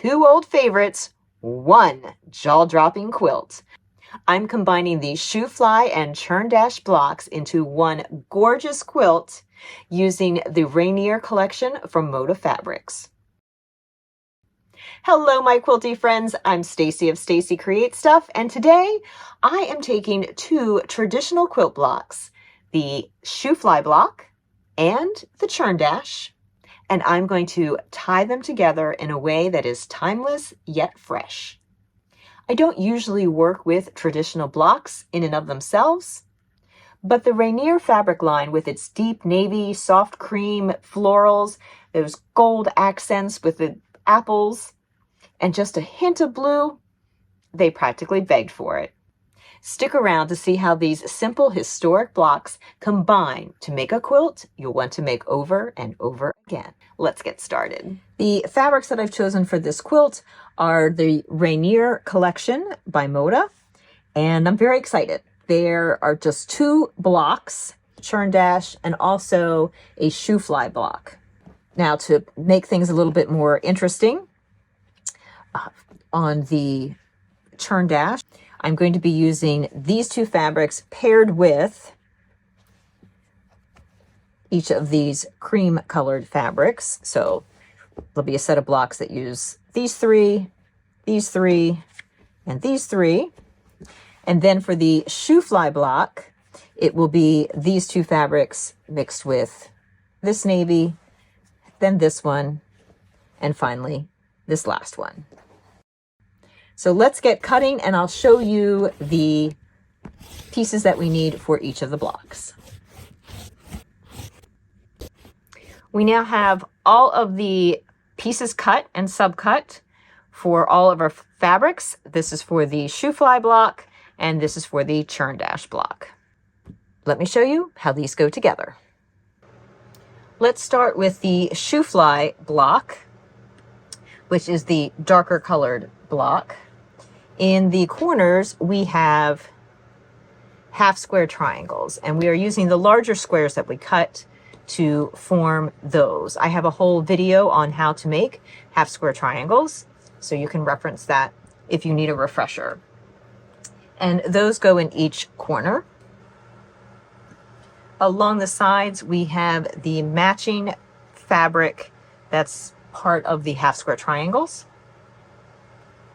two old favorites, one jaw-dropping quilt. I'm combining the Shoo Fly and Churn Dash blocks into one gorgeous quilt using the Rainier collection from Moda Fabrics. Hello, my quilty friends. I'm Stacy of Stacy Create Stuff, and today I am taking two traditional quilt blocks, the Shoo Fly block and the Churn Dash, and I'm going to tie them together in a way that is timeless yet fresh. I don't usually work with traditional blocks in and of themselves, but the Rainier fabric line with its deep navy, soft cream florals, those gold accents with the apples, and just a hint of blue, they practically begged for it. Stick around to see how these simple historic blocks combine to make a quilt you'll want to make over and over again. Let's get started. The fabrics that I've chosen for this quilt are the Rainier collection by Moda, and I'm very excited. There are just two blocks, Churn Dash and also a Shoo Fly block. Now, to make things a little bit more interesting, on the Churn Dash, I'm going to be using these two fabrics paired with each of these cream colored fabrics. So there'll be a set of blocks that use these three, and these three. And then for the Shoo Fly block, it will be these two fabrics mixed with this navy, then this one, and finally this last one. So let's get cutting, and I'll show you the pieces that we need for each of the blocks. We now have all of the pieces cut and subcut for all of our fabrics. This is for the Shoo Fly block, and this is for the Churn Dash block. Let me show you how these go together. Let's start with the Shoo Fly block, which is the darker colored block. In the corners, we have half square triangles, and we are using the larger squares that we cut to form those. I have a whole video on how to make half square triangles, so you can reference that if you need a refresher. And those go in each corner. Along the sides, we have the matching fabric that's part of the half square triangles.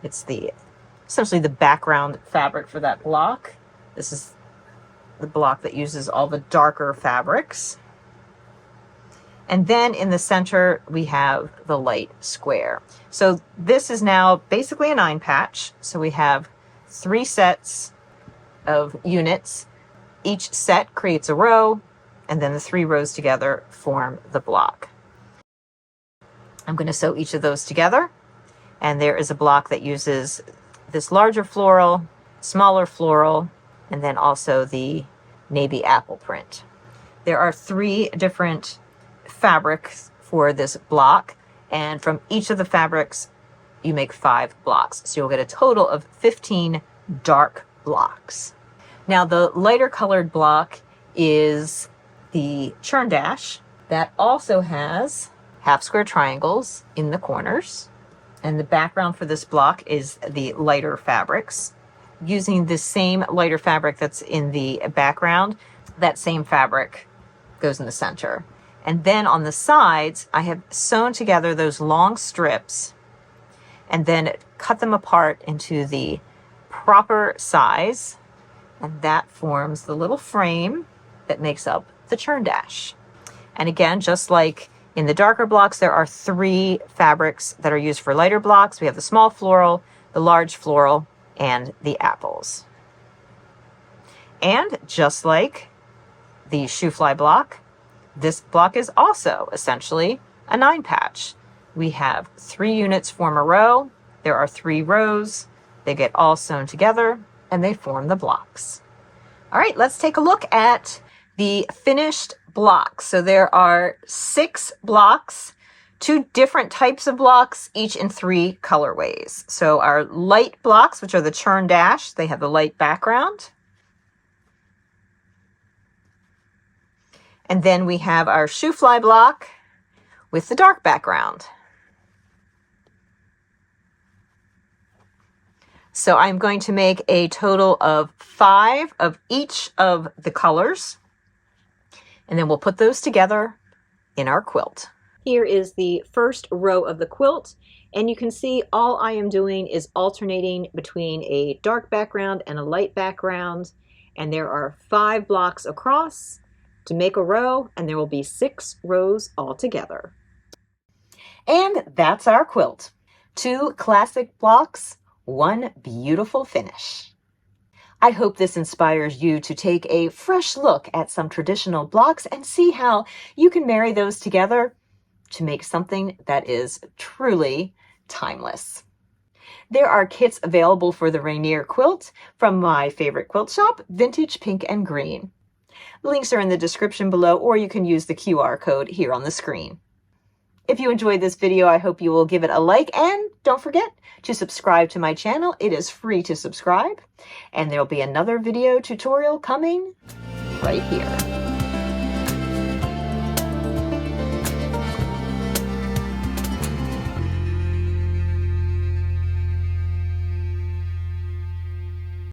It's essentially the background fabric for that block. This is the block that uses all the darker fabrics. And then in the center, we have the light square. So this is now basically a 9 patch. So we have 3 sets of units. Each set creates a row, and then the 3 rows together form the block. I'm going to sew each of those together. And there is a block that uses this larger floral, smaller floral, and then also the navy apple print. There are 3 different fabrics for this block, and from each of the fabrics you make 5 blocks. So you'll get a total of 15 dark blocks. Now the lighter colored block is the Churn Dash that also has half square triangles in the corners. And the background for this block is the lighter fabrics. Using the same lighter fabric that's in the background, that same fabric goes in the center. And then on the sides, I have sewn together those long strips and then cut them apart into the proper size. And that forms the little frame that makes up the Churn Dash. And again, just like in the darker blocks, there are 3 fabrics that are used for lighter blocks. We have the small floral, the large floral, and the apples. And just like the Shoo Fly block, this block is also essentially a 9 patch. We have 3 units form a row. There are 3 rows. They get all sewn together, and they form the blocks. All right, let's take a look at the finished blocks. So there are 6 blocks, 2 different types of blocks, each in 3 colorways. So our light blocks, which are the Churn Dash, they have the light background. And then we have our Shoo Fly block with the dark background. So I'm going to make a total of 5 of each of the colors, and then we'll put those together in our quilt. Here is the first row of the quilt, and you can see all I am doing is alternating between a dark background and a light background, and there are 5 blocks across to make a row, and there will be 6 rows altogether. And that's our quilt. 2 classic blocks, 1 beautiful finish. I hope this inspires you to take a fresh look at some traditional blocks and see how you can marry those together to make something that is truly timeless. There are kits available for the Rainier quilt from my favorite quilt shop, Vintage Pink and Green. Links are in the description below, or you can use the QR code here on the screen. If you enjoyed this video, I hope you will give it a like, and don't forget to subscribe to my channel. It is free to subscribe, and there'll be another video tutorial coming right here.